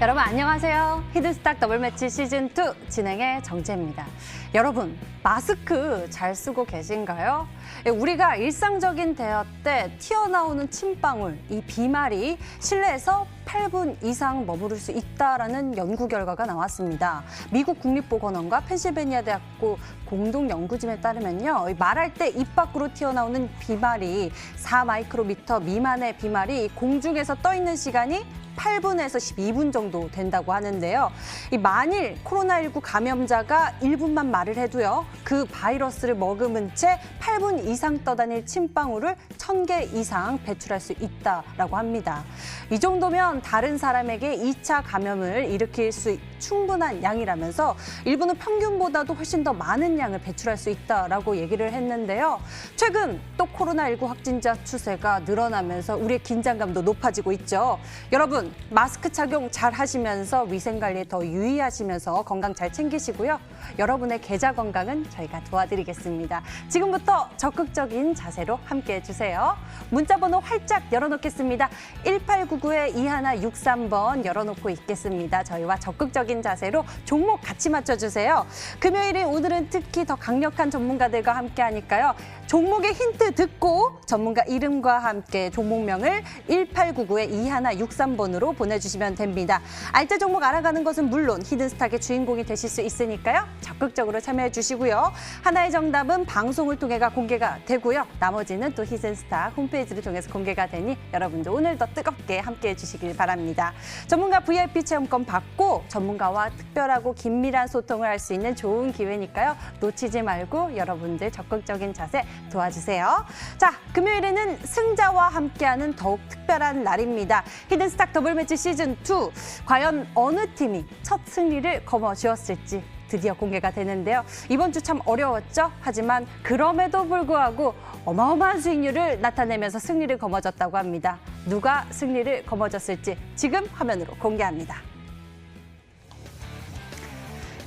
여러분 안녕하세요. 히든스탁 더블매치 시즌2 진행의 정재입니다. 여러분 마스크 잘 쓰고 계신가요? 우리가 일상적인 대화 때 튀어나오는 침방울, 이 비말이 실내에서 8분 이상 머무를 수 있다라는 연구 결과가 나왔습니다. 미국 국립보건원과 펜실베니아 대학교 공동 연구진에 따르면요, 말할 때 입 밖으로 튀어나오는 비말이 4마이크로미터 미만의 비말이 공중에서 떠 있는 시간이 8분에서 12분 정도 된다고 하는데요. 만일 코로나19 감염자가 1분만 말을 해도요, 그 바이러스를 머금은 채 8분 이상 떠다닐 침방울을 1000개 이상 배출할 수 있다라고 합니다. 이 정도면 다른 사람에게 2차 감염을 일으킬 수 충분한 양이라면서 일부는 평균보다도 훨씬 더 많은 양을 배출할 수 있다라고 얘기를 했는데요. 최근 또 코로나19 확진자 추세가 늘어나면서 우리의 긴장감도 높아지고 있죠. 여러분 마스크 착용 잘 하시면서 위생관리에 더 유의하시면서 건강 잘 챙기시고요. 여러분의 계좌 건강은 저희가 도와드리겠습니다. 지금부터 적극적인 자세로 함께해 주세요. 문자번호 활짝 열어놓겠습니다. 1899-2163번 열어놓고 있겠습니다. 저희와 적극적인 자세로 종목 같이 맞춰주세요. 금요일인 오늘은 특히 더 강력한 전문가들과 함께하니까요. 종목의 힌트 듣고 전문가 이름과 함께 종목명을 1899-2163번으로 보내주시면 됩니다. 알짜 종목 알아가는 것은 물론 히든스탁의 주인공이 되실 수 있으니까요. 적극적으로 참여해 주시고요. 하나의 정답은 방송을 통해가 공개가 되고요. 나머지는 또 히든스탁 홈페이지를 통해서 공개가 되니 여러분들 오늘도 뜨겁게 함께해 주시길 바랍니다. 전문가 VIP 체험권 받고 전문가와 특별하고 긴밀한 소통을 할 수 있는 좋은 기회니까요. 놓치지 말고 여러분들 적극적인 자세 도와주세요. 자, 금요일에는 승자와 함께하는 더욱 특별한 날입니다. 히든스탁 더블매치 시즌2 과연 어느 팀이 첫 승리를 거머쥐었을지 드디어 공개가 되는데요. 이번 주 참 어려웠죠? 하지만 그럼에도 불구하고 어마어마한 수익률을 나타내면서 승리를 거머쥐었다고 합니다. 누가 승리를 거머쥐었을지 지금 화면으로 공개합니다.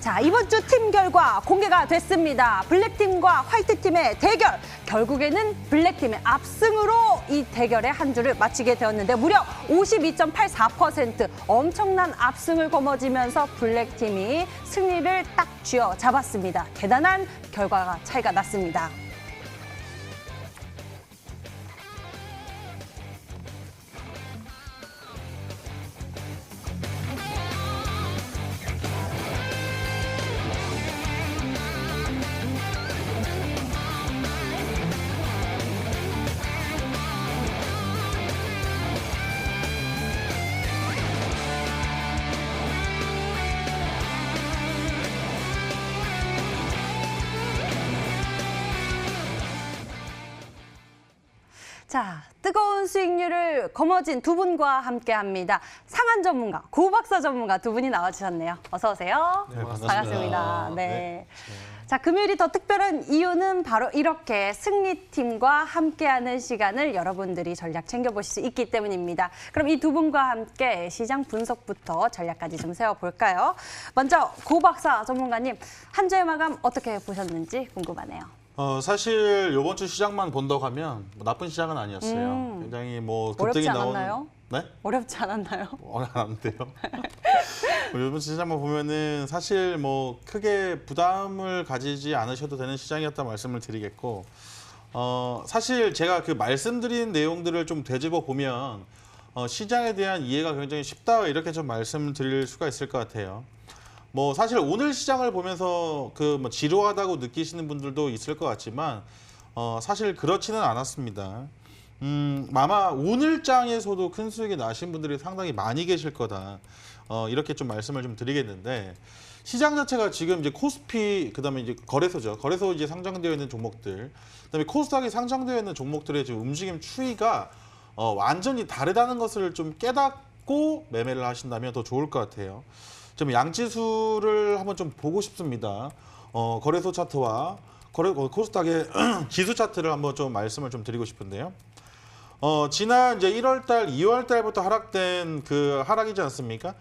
자, 이번 주 팀 결과 공개가 됐습니다. 블랙팀과 화이트팀의 대결. 결국에는 블랙팀의 압승으로 이 대결의 한 주를 마치게 되었는데 무려 52.84% 엄청난 압승을 거머쥐면서 블랙팀이 승리를 딱 쥐어 잡았습니다. 대단한 결과가 차이가 났습니다. 자, 뜨거운 수익률을 거머쥔 두 분과 함께합니다. 상한 전문가, 고박사 전문가 두 분이 나와주셨네요. 어서 오세요. 네, 반갑습니다. 네. 자, 금요일이 더 특별한 이유는 바로 이렇게 승리팀과 함께하는 시간을 여러분들이 전략 챙겨보실 수 있기 때문입니다. 그럼 이 두 분과 함께 시장 분석부터 전략까지 좀 세워볼까요? 먼저 고박사 전문가님, 한 주의 마감 어떻게 보셨는지 궁금하네요. 사실 이번 주 시장만 본다고 하면 나쁜 시장은 아니었어요. 굉장히 급등이 어렵지 않았나요? 네? 어렵지 않았나요? 어렵는데요. 이번 주 시장만 보면은 사실 크게 부담을 가지지 않으셔도 되는 시장이었다 말씀을 드리겠고, 사실 제가 그 말씀드린 내용들을 좀 되짚어 보면 시장에 대한 이해가 굉장히 쉽다 이렇게 좀 말씀을 드릴 수가 있을 것 같아요. 사실 오늘 시장을 보면서 지루하다고 느끼시는 분들도 있을 것 같지만 사실 그렇지는 않았습니다. 아마 오늘 장에서도 큰 수익이 나신 분들이 상당히 많이 계실 거다. 이렇게 좀 말씀을 좀 드리겠는데, 시장 자체가 지금 이제 코스피, 그다음에 이제 거래소죠. 거래소 이제 상장되어 있는 종목들, 그다음에 코스닥이 상장되어 있는 종목들의 지금 움직임 추이가 완전히 다르다는 것을 좀 깨닫고 매매를 하신다면 더 좋을 것 같아요. 좀 양지수를 한번 좀 보고 싶습니다. 거래소 차트와 코스닥의 지수 차트를 한번 좀 말씀을 좀 드리고 싶은데요. 지난 이제 1월달, 2월달부터 하락된 그 하락이지 않습니까?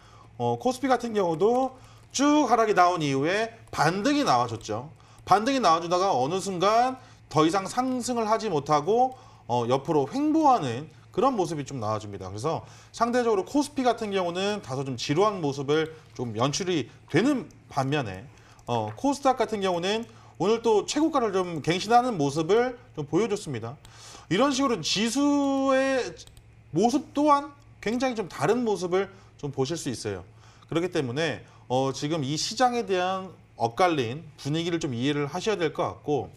코스피 같은 경우도 쭉 하락이 나온 이후에 반등이 나와줬죠. 반등이 나와주다가 어느 순간 더 이상 상승을 하지 못하고 옆으로 횡보하는 그런 모습이 좀 나와줍니다. 그래서 상대적으로 코스피 같은 경우는 다소 좀 지루한 모습을 좀 연출이 되는 반면에 코스닥 같은 경우는 오늘 또 최고가를 좀 갱신하는 모습을 좀 보여줬습니다. 이런 식으로 지수의 모습 또한 굉장히 좀 다른 모습을 좀 보실 수 있어요. 그렇기 때문에 지금 이 시장에 대한 엇갈린 분위기를 좀 이해를 하셔야 될 것 같고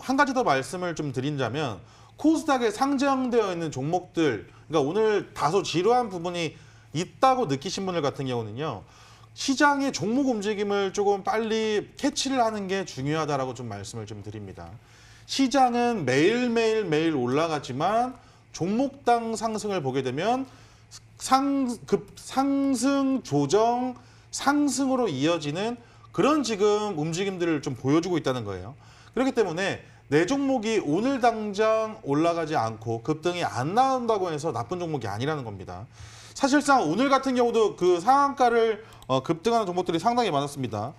한 가지 더 말씀을 좀 드린다면 코스닥에 상장되어 있는 종목들, 그러니까 오늘 다소 지루한 부분이 있다고 느끼신 분들 같은 경우는요. 시장의 종목 움직임을 조금 빨리 캐치를 하는 게 중요하다라고 좀 말씀을 좀 드립니다. 시장은 매일 올라가지만 종목당 상승을 보게 되면 상승, 조정, 상승으로 이어지는 그런 지금 움직임들을 좀 보여주고 있다는 거예요. 그렇기 때문에 내 종목이 오늘 당장 올라가지 않고 급등이 안 나온다고 해서 나쁜 종목이 아니라는 겁니다. 사실상 오늘 같은 경우도 그 상한가를 급등하는 종목들이 상당히 많았습니다.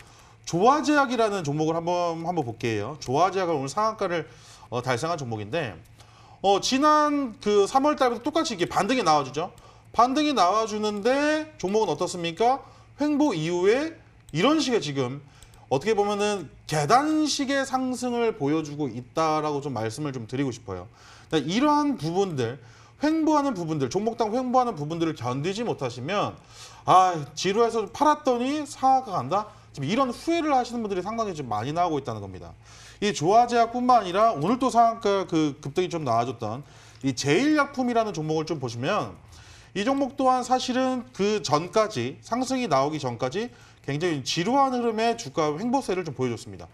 조화제약이라는 종목을 한번 볼게요. 조화제약은 오늘 상한가를 달성한 종목인데 지난 그 3월 달부터 똑같이 이게 반등이 나와주죠. 반등이 나와주는데 종목은 어떻습니까? 횡보 이후에 이런 식의 지금 어떻게 보면은 계단식의 상승을 보여주고 있다라고 좀 말씀을 좀 드리고 싶어요. 그러니까 이러한 부분들, 횡보하는 부분들, 종목당 횡보하는 부분들을 견디지 못하시면 지루해서 팔았더니 상한가 간다? 지금 이런 후회를 하시는 분들이 상당히 좀 많이 나오고 있다는 겁니다. 이 조화제약뿐만 아니라 오늘 또 상한가 그 급등이 좀 나와줬던 이 제일약품이라는 종목을 좀 보시면 이 종목 또한 사실은 그 전까지 상승이 나오기 전까지 굉장히 지루한 흐름의 주가 횡보세를 좀 보여줬습니다.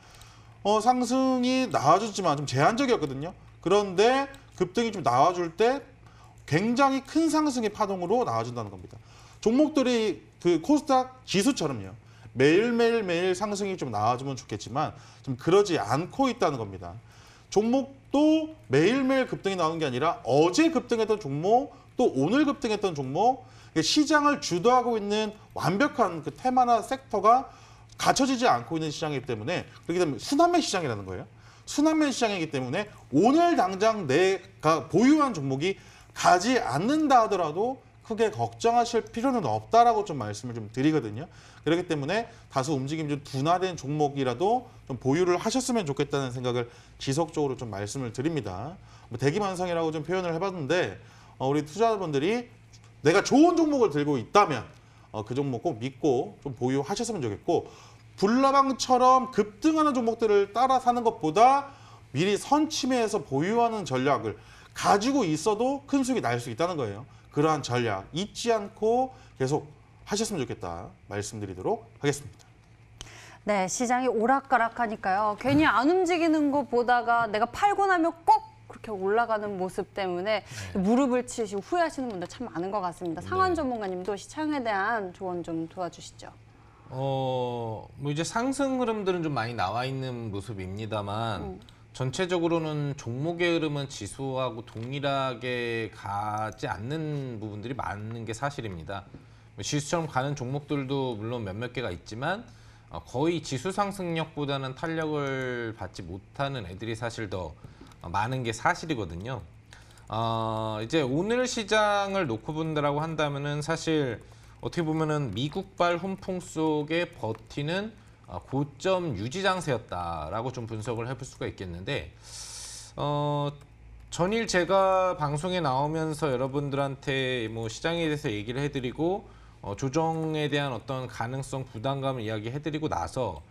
상승이 나와줬지만 좀 제한적이었거든요. 그런데 급등이 좀 나와줄 때 굉장히 큰 상승의 파동으로 나와준다는 겁니다. 종목들이 그 코스닥 지수처럼요. 매일 상승이 좀 나와주면 좋겠지만 좀 그러지 않고 있다는 겁니다. 종목도 매일매일 급등이 나오는 게 아니라 어제 급등했던 종목 또 오늘 급등했던 종목 시장을 주도하고 있는 완벽한 그 테마나 섹터가 갖춰지지 않고 있는 시장이기 때문에 그렇기 때문에 순환매 시장이라는 거예요. 순환매 시장이기 때문에 오늘 당장 내가 보유한 종목이 가지 않는다 하더라도 크게 걱정하실 필요는 없다라고 좀 말씀을 좀 드리거든요. 그렇기 때문에 다소 움직임이 좀 둔화된 종목이라도 좀 보유를 하셨으면 좋겠다는 생각을 지속적으로 좀 말씀을 드립니다. 대기만성이라고 좀 표현을 해봤는데 우리 투자자분들이 내가 좋은 종목을 들고 있다면 그 종목 꼭 믿고 좀 보유하셨으면 좋겠고 불나방처럼 급등하는 종목들을 따라 사는 것보다 미리 선침해서 보유하는 전략을 가지고 있어도 큰 수익이 날 수 있다는 거예요. 그러한 전략 잊지 않고 계속 하셨으면 좋겠다 말씀드리도록 하겠습니다. 네, 시장이 오락가락하니까요. 괜히 안 움직이는 거 보다가 내가 팔고 나면 꼭 그렇게 올라가는 모습 때문에 무릎을 치시고 후회하시는 분들 참 많은 것 같습니다. 상한 전문가님도 시장에 대한 조언 좀 도와주시죠. 뭐 이제 상승 흐름들은 좀 많이 나와 있는 모습입니다만 전체적으로는 종목의 흐름은 지수하고 동일하게 가지 않는 부분들이 많은 게 사실입니다. 지수처럼 가는 종목들도 물론 몇몇 개가 있지만 거의 지수 상승력보다는 탄력을 받지 못하는 애들이 사실 더 많은 게 사실이거든요. 이제 오늘 시장을 놓고 본다라고 한다면은 사실 어떻게 보면은 미국발 훈풍 속에 버티는 고점 유지 장세였다라고 좀 분석을 해볼 수가 있겠는데, 전일 제가 방송에 나오면서 여러분들한테 뭐 시장에 대해서 얘기를 해드리고 조정에 대한 어떤 가능성, 부담감을 이야기해드리고 나서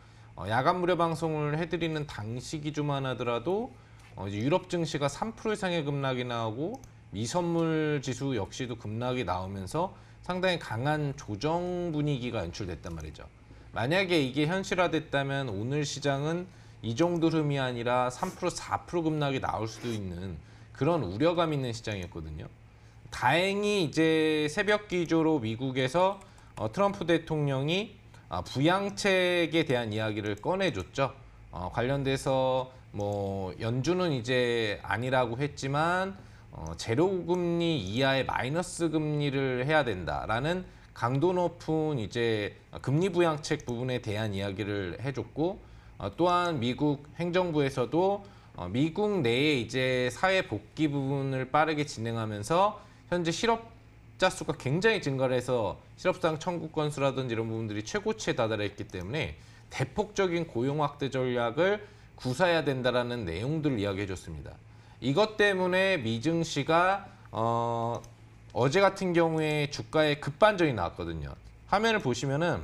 야간 무료 방송을 해드리는 당시 기준만 하더라도 이제 유럽 증시가 3% 이상의 급락이 나오고 미선물 지수 역시도 급락이 나오면서 상당히 강한 조정 분위기가 연출됐단 말이죠. 만약에 이게 현실화됐다면 오늘 시장은 이 정도 흐름이 아니라 3%, 4% 급락이 나올 수도 있는 그런 우려감 있는 시장이었거든요. 다행히 이제 새벽 기조로 미국에서 트럼프 대통령이 부양책에 대한 이야기를 꺼내줬죠. 관련돼서 뭐 연준은 이제 아니라고 했지만 제로 금리 이하의 마이너스 금리를 해야 된다라는 강도 높은 이제 금리 부양책 부분에 대한 이야기를 해줬고, 또한 미국 행정부에서도 미국 내에 이제 사회 복귀 부분을 빠르게 진행하면서 현재 실업자 수가 굉장히 증가를 해서 실업상 청구 건수라든지 이런 부분들이 최고치에 다다랐기 때문에 대폭적인 고용 확대 전략을 구사해야 된다라는 내용들을 이야기해 줬습니다. 이것 때문에 미증시가 어제 같은 경우에 주가에 급반전이 나왔거든요. 화면을 보시면은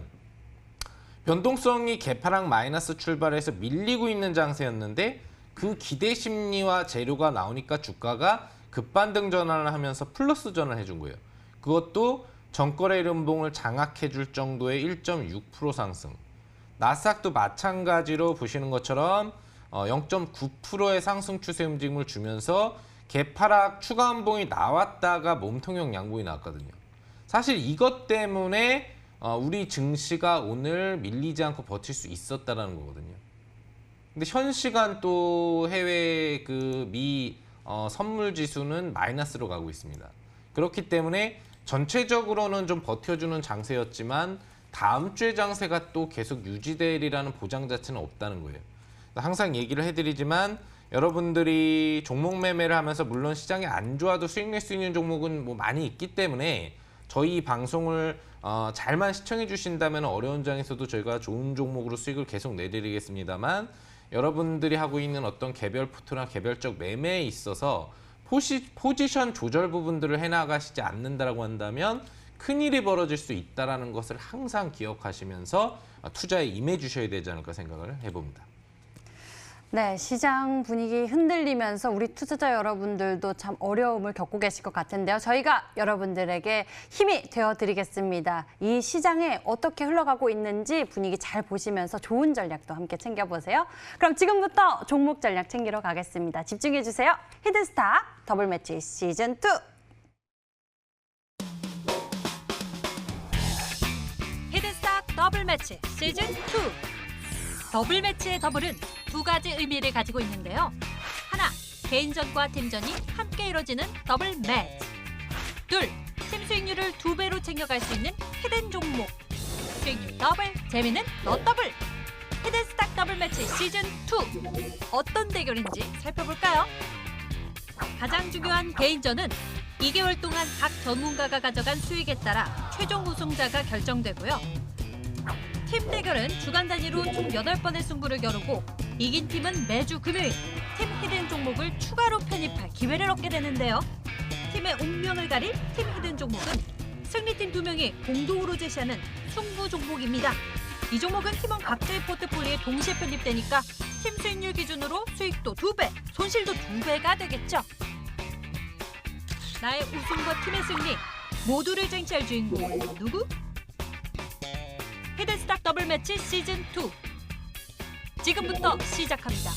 변동성이 개파락 마이너스 출발해서 밀리고 있는 장세였는데 그 기대 심리와 재료가 나오니까 주가가 급반등 전환을 하면서 플러스 전환을 해준 거예요. 그것도 전거래 연봉을 장악해 줄 정도의 1.6% 상승. 나스닥도 마찬가지로 보시는 것처럼 0.9%의 상승 추세 움직임을 주면서 개파락 추가 연봉이 나왔다가 몸통형 양봉이 나왔거든요. 사실 이것 때문에 우리 증시가 오늘 밀리지 않고 버틸 수 있었다라는 거거든요. 근데 현 시간 또 해외 그 미 선물 지수는 마이너스로 가고 있습니다. 그렇기 때문에 전체적으로는 좀 버텨주는 장세였지만 다음 주의 장세가 또 계속 유지되리라는 보장 자체는 없다는 거예요. 항상 얘기를 해드리지만 여러분들이 종목 매매를 하면서 물론 시장이 안 좋아도 수익 낼 수 있는 종목은 뭐 많이 있기 때문에 저희 방송을 잘만 시청해 주신다면 어려운 장에서도 저희가 좋은 종목으로 수익을 계속 내드리겠습니다만 여러분들이 하고 있는 어떤 개별 포트나 개별적 매매에 있어서 포지션 조절 부분들을 해나가시지 않는다라고 한다면 큰일이 벌어질 수 있다는 것을 항상 기억하시면서 투자에 임해 주셔야 되지 않을까 생각을 해봅니다. 네, 시장 분위기 흔들리면서 우리 투자자 여러분들도 참 어려움을 겪고 계실 것 같은데요. 저희가 여러분들에게 힘이 되어드리겠습니다. 이 시장에 어떻게 흘러가고 있는지 분위기 잘 보시면서 좋은 전략도 함께 챙겨보세요. 그럼 지금부터 종목 전략 챙기러 가겠습니다. 집중해주세요. 히든스타 더블 매치 시즌 2. 히든스타 더블 매치 시즌 2. 더블 매치의 더블은 두 가지 의미를 가지고 있는데요. 하나, 개인전과 팀전이 함께 이뤄지는 더블 매치. 둘, 팀 수익률을 2배로 챙겨갈 수 있는 히든 종목. 수익률 더블, 재미는 너 더블. 히든스탁 더블 매치 시즌 2. 어떤 대결인지 살펴볼까요? 가장 중요한 개인전은 2개월 동안 각 전문가가 가져간 수익에 따라 최종 우승자가 결정되고요. 팀 대결은 주간 단위로 총 8번의 승부를 겨루고 이긴 팀은 매주 금요일 팀 히든 종목을 추가로 편입할 기회를 얻게 되는데요. 팀의 운명을 가릴 팀 히든 종목은 승리팀 2명이 공동으로 제시하는 승부 종목입니다. 이 종목은 팀원 각자의 포트폴리오에 동시에 편입되니까 팀 수익률 기준으로 수익도 2배, 손실도 2배가 되겠죠. 나의 우승과 팀의 승리 모두를 쟁취할 주인공은 누구? 히든스탁 더블 매치 시즌 2. 지금부터 시작합니다.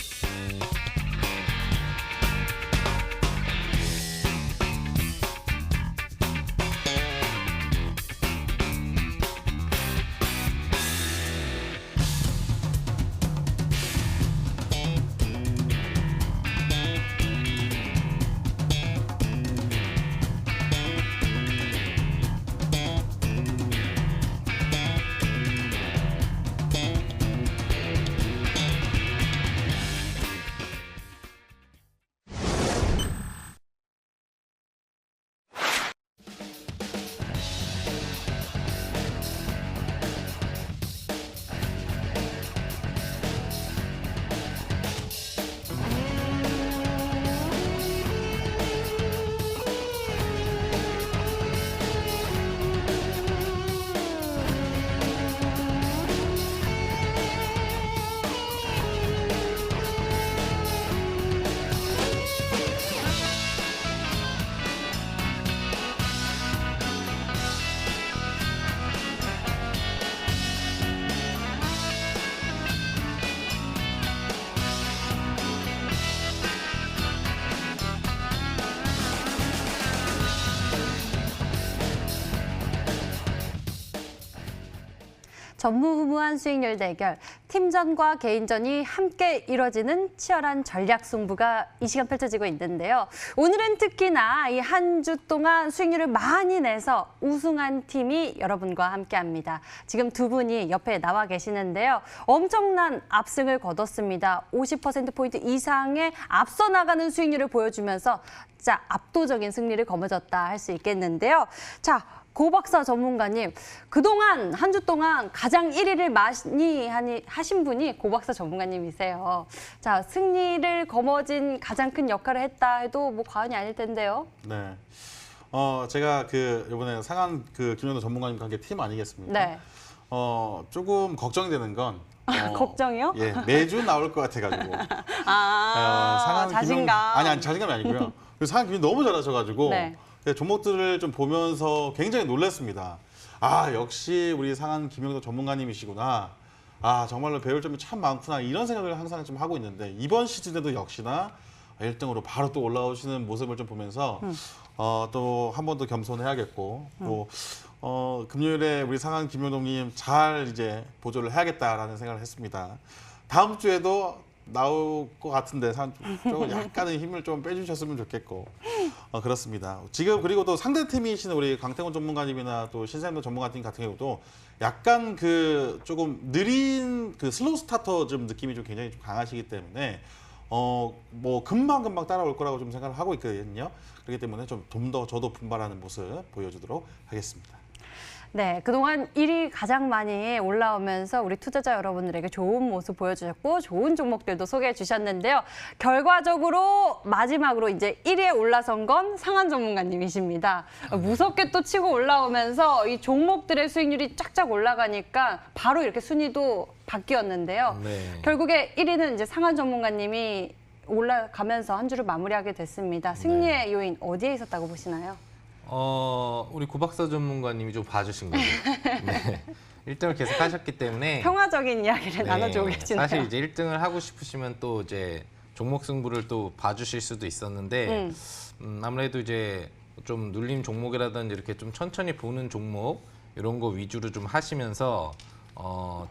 전무후무한 수익률 대결, 팀전과 개인전이 함께 이뤄지는 치열한 전략 승부가 이 시간 펼쳐지고 있는데요. 오늘은 특히나 이 한 주 동안 수익률을 많이 내서 우승한 팀이 여러분과 함께합니다. 지금 두 분이 옆에 나와 계시는데요. 엄청난 압승을 거뒀습니다. 50%포인트 이상의 앞서 나가는 수익률을 보여주면서 진짜 압도적인 승리를 거머쥐었다 할 수 있겠는데요. 자, 고 박사 전문가님, 그동안 한 주 동안 가장 1위를 많이 하신 분이 고 박사 전문가님이세요. 자, 승리를 거머쥔 가장 큰 역할을 했다 해도 뭐 과언이 아닐 텐데요. 네. 제가 이번에 상한 김현우 전문가님과 함께 팀 아니겠습니까? 네. 조금 걱정이 되는 건 걱정이요? 예, 매주 나올 것 같아가지고. 자신감. 아니 자신감이 아니고요. 상한 김이 너무 잘하셔가지고 네. 종목들을 좀 보면서 굉장히 놀랐습니다. 아, 역시 우리 상한 김영도 전문가님이시구나. 아, 정말로 배울 점이 참 많구나. 이런 생각을 항상 좀 하고 있는데 이번 시즌에도 역시나 1등으로 바로 또 올라오시는 모습을 좀 보면서 또 한 번 더 겸손해야겠고 또 금요일에 우리 상한 김효동님 잘 이제 보조를 해야겠다라는 생각을 했습니다. 다음 주에도 나올 것 같은데 좀 약간의 힘을 좀 빼주셨으면 좋겠고 그렇습니다. 지금 그리고 또 상대팀이신 우리 강태곤 전문가님이나 또 신사임도 전문가님 같은 경우도 약간 조금 느린 슬로우 스타터 좀 느낌이 좀 굉장히 좀 강하시기 때문에 뭐 금방 따라올 거라고 좀 생각을 하고 있거든요. 그렇기 때문에 좀 더 저도 분발하는 모습 보여주도록 하겠습니다. 네, 그동안 1위 가장 많이 올라오면서 우리 투자자 여러분들에게 좋은 모습 보여주셨고 좋은 종목들도 소개해 주셨는데요. 결과적으로 마지막으로 이제 1위에 올라선 건 상한 전문가님이십니다. 무섭게 또 치고 올라오면서 이 종목들의 수익률이 쫙쫙 올라가니까 바로 이렇게 순위도 바뀌었는데요. 네. 결국에 1위는 이제 상한 전문가님이 올라가면서 한 주를 마무리하게 됐습니다. 승리의 요인 어디에 있었다고 보시나요? 우리 고 박사 전문가님이 좀 봐주신 거죠. 네. 1등을 계속 하셨기 때문에 평화적인 이야기를 나눠주고 계시네요. 사실 이제 1등을 하고 싶으시면 또 이제 종목 승부를 또 봐주실 수도 있었는데 아무래도 이제 좀 눌림 종목이라든지 이렇게 좀 천천히 보는 종목 이런 거 위주로 좀 하시면서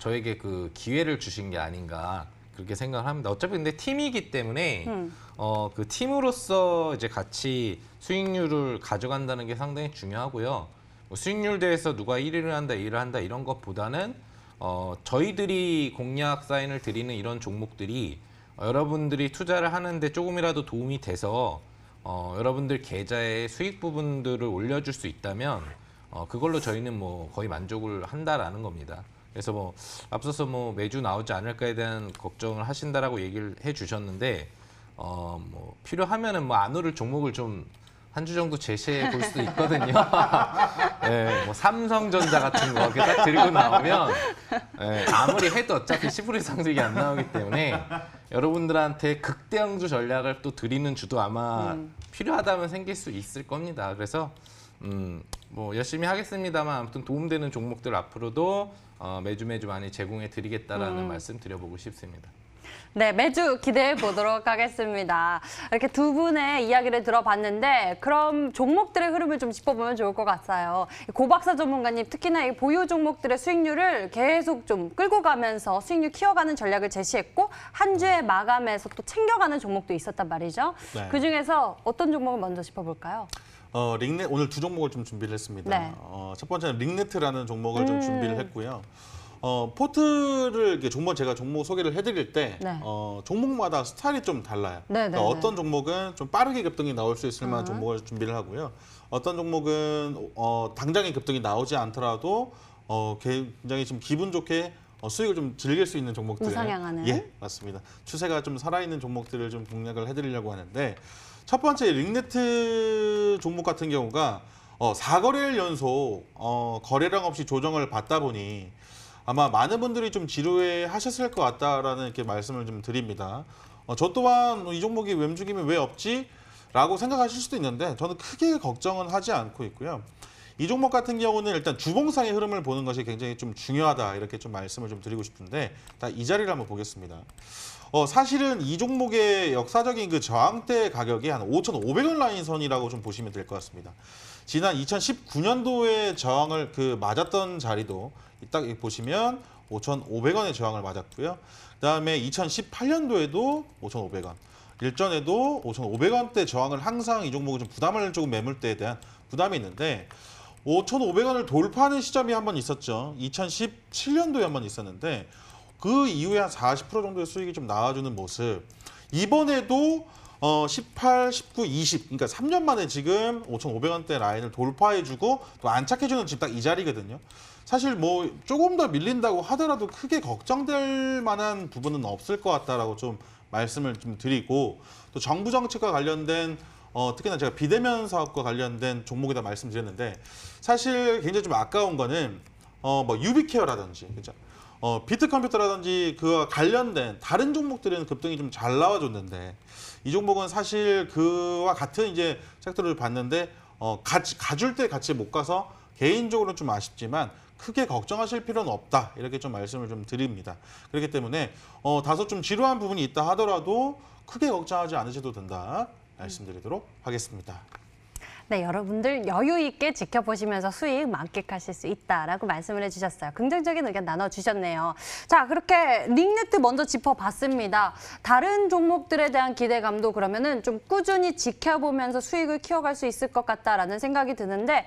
저에게 그 기회를 주신 게 아닌가 그렇게 생각을 합니다. 어차피 근데 팀이기 때문에 그 팀으로서 이제 같이 수익률을 가져간다는 게 상당히 중요하고요. 뭐 수익률 대회에서 누가 1위를 한다, 2위를 한다 이런 것보다는 저희들이 공략 사인을 드리는 이런 종목들이 여러분들이 투자를 하는데 조금이라도 도움이 돼서 여러분들 계좌의 수익 부분들을 올려줄 수 있다면 그걸로 저희는 뭐 거의 만족을 한다라는 겁니다. 그래서 뭐 앞서서 뭐 매주 나오지 않을까에 대한 걱정을 하신다라고 얘기를 해주셨는데 뭐 필요하면은 뭐 안 오를 종목을 좀 한 주 정도 제시해 볼 수도 있거든요. 네, 뭐 삼성전자 같은 거 이렇게 딱 들고 나오면 네, 아무리 해도 어차피 10% 이상 수익이 안 나오기 때문에 여러분들한테 극대형주 전략을 또 드리는 주도 아마 필요하다면 생길 수 있을 겁니다. 그래서 뭐 열심히 하겠습니다만 아무튼 도움되는 종목들 앞으로도 매주 많이 제공해 드리겠다라는 말씀 드려보고 싶습니다. 네, 매주 기대해 보도록 하겠습니다. 이렇게 두 분의 이야기를 들어봤는데 그럼 종목들의 흐름을 좀 짚어보면 좋을 것 같아요. 고 박사 전문가님 특히나 이 보유 종목들의 수익률을 계속 좀 끌고 가면서 수익률 키워가는 전략을 제시했고 한 주의 마감에서 또 챙겨가는 종목도 있었단 말이죠. 네. 그중에서 어떤 종목을 먼저 짚어볼까요? 링넷 오늘 두 종목을 좀 준비를 했습니다. 네. 첫 번째는 링네트라는 종목을 좀 준비를 했고요. 포트를 이렇게 제가 종목 소개를 해드릴 때 네. 종목마다 스타일이 좀 달라요. 네, 그러니까 네, 어떤 종목은 좀 빠르게 급등이 나올 수 있을 만한 종목을 준비를 하고요. 어떤 종목은 당장의 급등이 나오지 않더라도 굉장히 좀 기분 좋게 수익을 좀 즐길 수 있는 종목들. 우상향하는? 예, 맞습니다. 추세가 좀 살아있는 종목들을 좀 공략을 해드리려고 하는데 첫 번째 링네트 종목 같은 경우가 4거래일 연속 거래량 없이 조정을 받다 보니 아마 많은 분들이 좀 지루해 하셨을 것 같다라는 이렇게 말씀을 좀 드립니다. 저 또한 이 종목이 왜 움직임이 왜 없지? 라고 생각하실 수도 있는데 저는 크게 걱정은 하지 않고 있고요. 이 종목 같은 경우는 일단 주봉상의 흐름을 보는 것이 굉장히 좀 중요하다 이렇게 좀 말씀을 좀 드리고 싶은데 이 자리를 한번 보겠습니다. 사실은 이 종목의 역사적인 그 저항대 가격이 한 5,500원 라인 선이라고 좀 보시면 될 것 같습니다. 지난 2019년도에 저항을 맞았던 자리도 딱 보시면 5,500원의 저항을 맞았고요. 그다음에 2018년도에도 5,500원. 일전에도 5,500원대 저항을 항상 이 종목은 좀 부담을 조금 매물대에 대한 부담이 있는데 5,500원을 돌파하는 시점이 한 번 있었죠. 2017년도에 한 번 있었는데 그 이후에 한 40% 정도의 수익이 좀 나와주는 모습. 이번에도 18, 19, 20 그러니까 3년 만에 지금 5,500원대 라인을 돌파해주고 또 안착해주는 지금 딱 이 자리거든요. 사실 뭐 조금 더 밀린다고 하더라도 크게 걱정될 만한 부분은 없을 것 같다라고 좀 말씀을 좀 드리고 또 정부 정책과 관련된 특히나 제가 비대면 사업과 관련된 종목에다 말씀드렸는데 사실 굉장히 좀 아까운 거는 뭐 유비케어라든지 그죠? 비트컴퓨터라든지 그와 관련된 다른 종목들은 급등이 좀 잘 나와줬는데 이 종목은 사실 그와 같은 이제 섹터를 봤는데 같이 가줄 때 같이 못 가서 개인적으로는 좀 아쉽지만 크게 걱정하실 필요는 없다 이렇게 좀 말씀을 좀 드립니다. 그렇기 때문에 다소 좀 지루한 부분이 있다 하더라도 크게 걱정하지 않으셔도 된다 말씀드리도록 하겠습니다. 네, 여러분들 여유 있게 지켜보시면서 수익 만끽하실 수 있다라고 말씀을 해주셨어요. 긍정적인 의견 나눠주셨네요. 자, 그렇게 링네트 먼저 짚어봤습니다. 다른 종목들에 대한 기대감도 그러면은 좀 꾸준히 지켜보면서 수익을 키워갈 수 있을 것 같다라는 생각이 드는데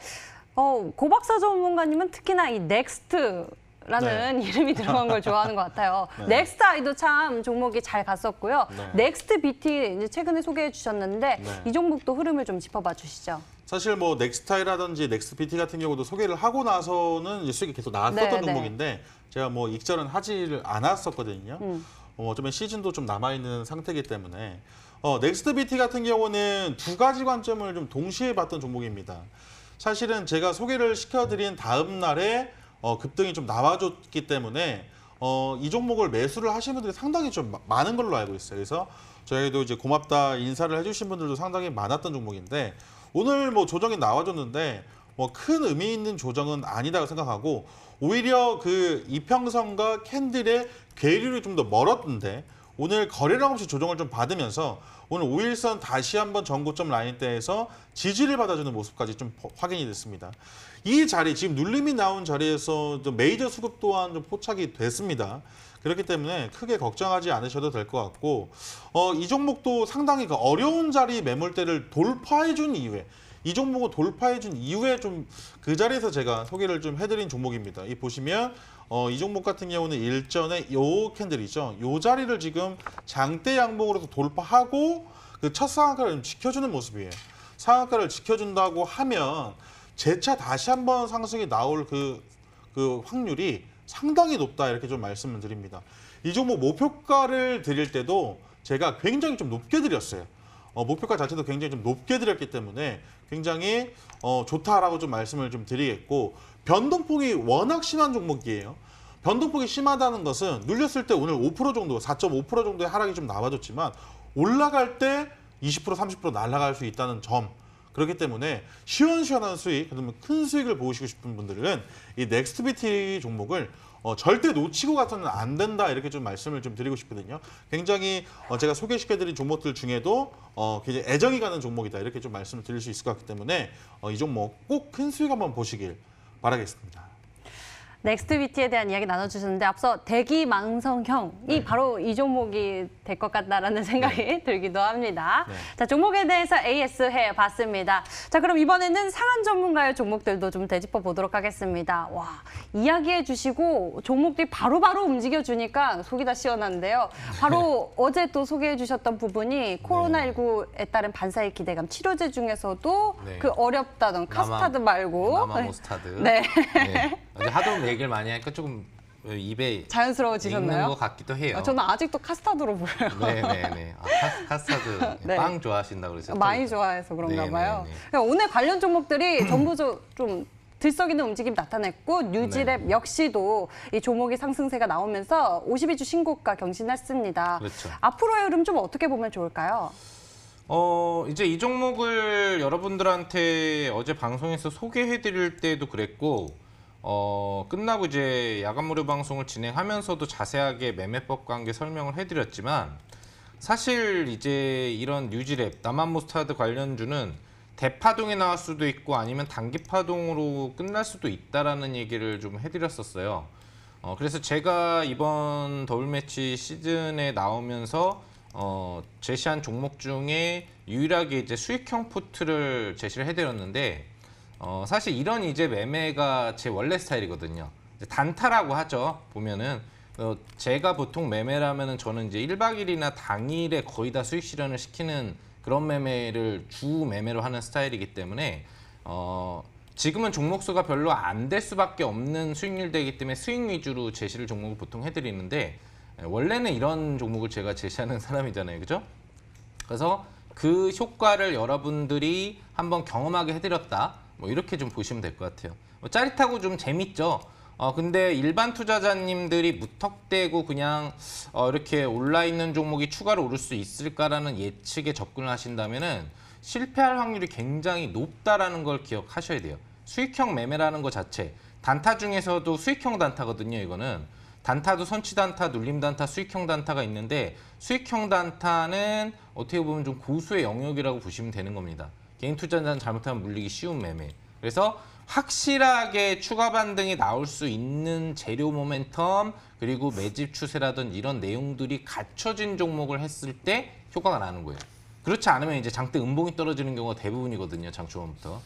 고박사 전문가님은 특히나 이 넥스트라는 이름이 들어간 걸 좋아하는 것 같아요. 네. 넥스트 아이도 참 종목이 잘 갔었고요. 네. 넥스트 BT 이제 최근에 소개해 주셨는데 네. 이 종목도 흐름을 좀 짚어봐 주시죠. 사실 뭐 넥스타이라든지 넥스PT 같은 경우도 소개를 하고 나서는 이제 수익이 계속 나왔었던 네, 종목인데 제가 뭐 익절은 하지를 않았었거든요. 어쩌면 시즌도 좀 남아있는 상태이기 때문에 넥스트BT 같은 경우는 두 가지 관점을 좀 동시에 봤던 종목입니다. 사실은 제가 소개를 시켜드린 다음 날에 급등이 좀 나와줬기 때문에 이 종목을 매수를 하신 분들이 상당히 좀 많은 걸로 알고 있어요. 그래서 저희도 이제 고맙다 인사를 해주신 분들도 상당히 많았던 종목인데 오늘 뭐 조정이 나와줬는데 뭐 큰 의미 있는 조정은 아니다고 생각하고 오히려 그 이평선과 캔들의 괴리를 좀 더 멀었는데 오늘 거래량 없이 조정을 좀 받으면서 오늘 5일선 다시 한번 전고점 라인대에서 지지를 받아주는 모습까지 좀 확인이 됐습니다. 이 자리 지금 눌림이 나온 자리에서 좀 메이저 수급 또한 좀 포착이 됐습니다. 그렇기 때문에 크게 걱정하지 않으셔도 될 것 같고 이 종목도 상당히 그 어려운 자리 매물대를 돌파해준 이후에 이 종목을 돌파해준 이후에 좀 그 자리에서 제가 소개를 좀 해드린 종목입니다. 이 보시면 이 종목 같은 경우는 일전에 요 캔들이죠. 요 자리를 지금 장대 양봉으로서 돌파하고 그 첫 상한가를 좀 지켜주는 모습이에요. 상한가를 지켜준다고 하면 재차 다시 한번 상승이 나올 그 확률이 상당히 높다 이렇게 좀 말씀을 드립니다. 이 종목 목표가를 드릴 때도 제가 굉장히 좀 높게 드렸어요. 목표가 자체도 굉장히 좀 높게 드렸기 때문에 굉장히 좋다라고 좀 말씀을 좀 드리겠고 변동폭이 워낙 심한 종목이에요. 변동폭이 심하다는 것은 눌렸을 때 오늘 5% 정도, 4.5% 정도의 하락이 좀 나와줬지만 올라갈 때 20%, 30% 날아갈 수 있다는 점. 그렇기 때문에 시원시원한 수익, 그러면 큰 수익을 보시고 싶은 분들은 이 넥스트비티 종목을 절대 놓치고 가서는 안 된다 이렇게 좀 말씀을 좀 드리고 싶거든요. 굉장히 제가 소개시켜드린 종목들 중에도 굉장히 애정이 가는 종목이다 이렇게 좀 말씀을 드릴 수 있을 것 같기 때문에 이 종목 꼭 큰 수익 한번 보시길 바라겠습니다. 넥스트비티에 대한 이야기 나눠주셨는데 앞서 대기망성형이 바로 이 종목이 될 것 같다라는 생각이 들기도 합니다. 네. 자, 종목에 대해서 AS 해봤습니다. 자, 그럼 이번에는 상한 전문가의 종목들도 좀 되짚어 보도록 하겠습니다. 와, 이야기해 주시고 종목들이 바로바로 움직여 주니까 속이 다 시원한데요. 바로 어제 또 소개해 주셨던 부분이 코로나19에 따른 반사의 기대감, 치료제 중에서도 네. 그 어렵다던 카스타드 말고 나마모스타드. 네. 네. 어제 하도 얘기를 많이 하니까 조금 입에 익는 자연스러워지셨나요? 것 같기도 해요. 저는 아직도 카스타드로 보여요. 네네네. 카스타드 네. 빵 좋아하신다고 그러셨죠? 많이 좋아해서 그런가 네네네. 봐요. 그러니까 오늘 관련 종목들이 전부 좀 들썩 있는 움직임 나타냈고 뉴지랩 역시도 이 종목의 상승세가 나오면서 52주 신고가 경신했습니다. 그렇죠. 앞으로의 흐름 좀 어떻게 보면 좋을까요? 이제 이 종목을 여러분들한테 어제 방송에서 소개해드릴 때도 그랬고 끝나고 이제 야간 무료 방송을 진행하면서도 자세하게 매매법 관계 설명을 해드렸지만 사실 이제 이런 뉴질앱, 남한모스타드 관련주는 대파동이 나올 수도 있고 아니면 단기파동으로 끝날 수도 있다라는 얘기를 좀 해드렸었어요. 그래서 제가 이번 더블매치 시즌에 나오면서 제시한 종목 중에 유일하게 이제 수익형 푸트를 제시를 해드렸는데 사실 이런 이제 매매가 제 원래 스타일이거든요. 이제 단타라고 하죠. 보면은 제가 보통 매매라면은 저는 이제 1박 2일이나 당일에 거의 다 수익 실현을 시키는 그런 매매를 주 매매로 하는 스타일이기 때문에 지금은 종목 수가 별로 안 될 수밖에 없는 수익률 되기 때문에 수익 위주로 제시를 종목을 보통 해드리는데 원래는 이런 종목을 제가 제시하는 사람이잖아요, 그죠? 그래서 그 효과를 여러분들이 한번 경험하게 해드렸다. 뭐 이렇게 좀 보시면 될 것 같아요. 짜릿하고 좀 재밌죠. 근데 일반 투자자님들이 무턱대고 그냥 이렇게 올라 있는 종목이 추가로 오를 수 있을까라는 예측에 접근을 하신다면은 실패할 확률이 굉장히 높다라는 걸 기억하셔야 돼요. 수익형 매매라는 것 자체, 단타 중에서도 수익형 단타거든요. 이거는 단타도 선취 단타, 눌림 단타, 수익형 단타가 있는데 수익형 단타는 어떻게 보면 좀 고수의 영역이라고 보시면 되는 겁니다. 개인 투자자는 잘못하면 물리기 쉬운 매매. 그래서 확실하게 추가 반등이 나올 수 있는 재료 모멘텀 그리고 매집 추세라든지 이런 내용들이 갖춰진 종목을 했을 때 효과가 나는 거예요. 그렇지 않으면 이제 장대 음봉이 떨어지는 경우가 대부분이거든요. 장 초반부터.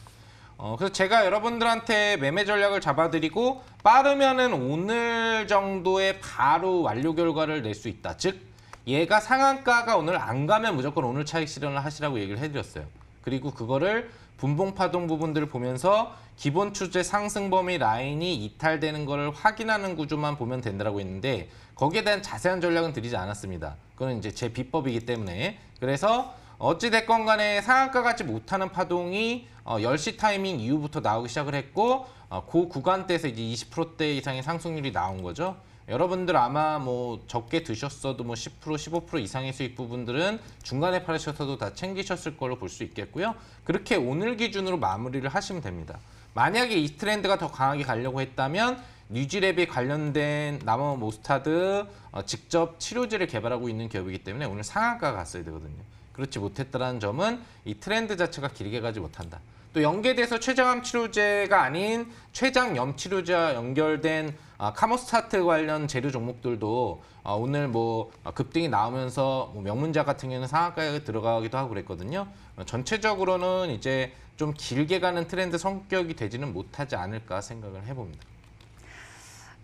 그래서 제가 여러분들한테 매매 전략을 잡아드리고 빠르면은 오늘 정도에 바로 완료 결과를 낼 수 있다. 즉 얘가 상한가가 오늘 안 가면 무조건 오늘 차익 실현을 하시라고 얘기를 해드렸어요. 그리고 그거를 분봉 파동 부분들을 보면서 기본 추세 상승 범위 라인이 이탈되는 것을 확인하는 구조만 보면 된다고 했는데 거기에 대한 자세한 전략은 드리지 않았습니다. 그건 이제 제 비법이기 때문에. 그래서 어찌 됐건 간에 상한가 같지 못하는 파동이 10시 타이밍 이후부터 나오기 시작을 했고 그 구간대에서 이제 20%대 이상의 상승률이 나온 거죠. 여러분들 아마 뭐 적게 드셨어도 뭐 10%, 15% 이상의 수익 부분들은 중간에 팔으셔서도 다 챙기셨을 걸로 볼 수 있겠고요. 그렇게 오늘 기준으로 마무리를 하시면 됩니다. 만약에 이 트렌드가 더 강하게 가려고 했다면 뉴질앱에 관련된 남한모스타드 직접 치료제를 개발하고 있는 기업이기 때문에 오늘 상한가가 갔어야 되거든요. 그렇지 못했다는 점은 이 트렌드 자체가 길게 가지 못한다. 또 연계돼서 췌장암 치료제가 아닌 췌장염 치료제와 연결된 카모스타트 관련 재료 종목들도 오늘 뭐 급등이 나오면서 뭐 명문자 같은 경우는 상한가에 들어가기도 하고 그랬거든요. 전체적으로는 이제 좀 길게 가는 트렌드 성격이 되지는 못하지 않을까 생각을 해봅니다.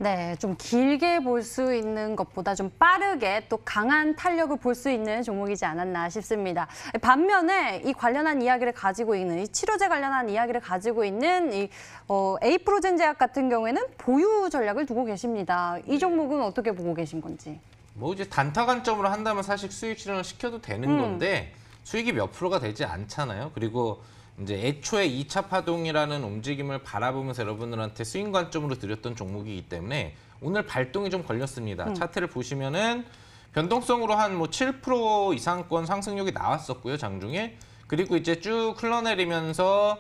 네, 좀 길게 볼 수 있는 것보다 좀 빠르게 또 강한 탄력을 볼 수 있는 종목이지 않았나 싶습니다. 반면에 이 관련한 이야기를 가지고 있는, 이 치료제 관련한 이야기를 가지고 있는 이 에이프로젠제약 같은 경우에는 보유 전략을 두고 계십니다. 이 종목은 어떻게 보고 계신 건지? 뭐 이제 단타 관점으로 한다면 사실 수익 실현을 시켜도 되는 건데 수익이 몇 프로가 되지 않잖아요. 그리고 이제 애초에 2차 파동이라는 움직임을 바라보면서 여러분들한테 스윙 관점으로 드렸던 종목이기 때문에 오늘 발동이 좀 걸렸습니다. 차트를 보시면은 변동성으로 한 뭐 7% 이상권 상승력이 나왔었고요, 장중에. 그리고 이제 쭉 흘러내리면서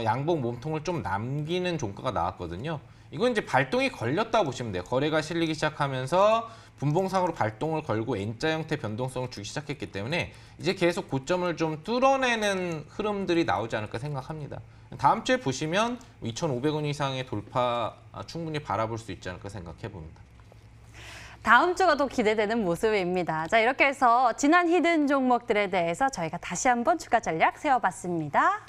양봉 몸통을 좀 남기는 종가가 나왔거든요. 이건 이제 발동이 걸렸다고 보시면 돼요. 거래가 실리기 시작하면서 분봉상으로 발동을 걸고 N자 형태 변동성을 주기 시작했기 때문에 이제 계속 고점을 좀 뚫어내는 흐름들이 나오지 않을까 생각합니다. 다음 주에 보시면 2,500원 이상의 돌파 충분히 바라볼 수 있지 않을까 생각해 봅니다. 다음 주가 더 기대되는 모습입니다. 자, 이렇게 해서 지난 히든 종목들에 대해서 저희가 다시 한번 추가 전략 세워봤습니다.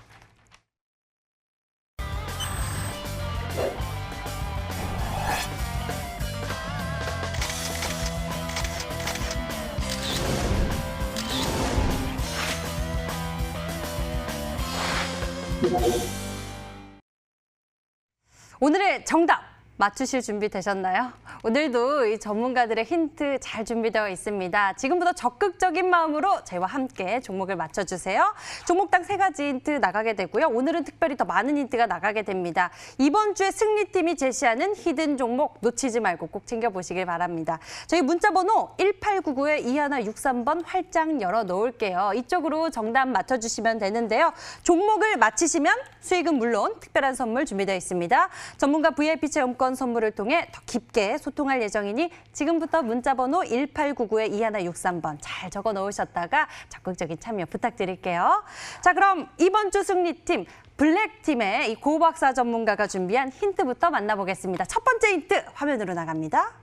오늘의 정답 맞추실 준비 되셨나요? 오늘도 이 전문가들의 힌트 잘 준비되어 있습니다. 지금부터 적극적인 마음으로 저희와 함께 종목을 맞춰주세요. 종목당 3가지 힌트 나가게 되고요. 오늘은 특별히 더 많은 힌트가 나가게 됩니다. 이번 주에 승리팀이 제시하는 히든 종목 놓치지 말고 꼭 챙겨보시길 바랍니다. 저희 문자번호 1899-2163번 활짝 열어놓을게요. 이쪽으로 정답 맞춰주시면 되는데요. 종목을 맞히시면 수익은 물론 특별한 선물 준비되어 있습니다. 전문가 VIP 체험권 선물을 통해 더 깊게 소통할 예정이니 지금부터 문자번호 1899-2163번 잘 적어 놓으셨다가 적극적인 참여 부탁드릴게요. 자, 그럼 이번 주 승리팀 블랙팀의 이 고박사 전문가가 준비한 힌트부터 만나보겠습니다. 첫 번째 힌트 화면으로 나갑니다.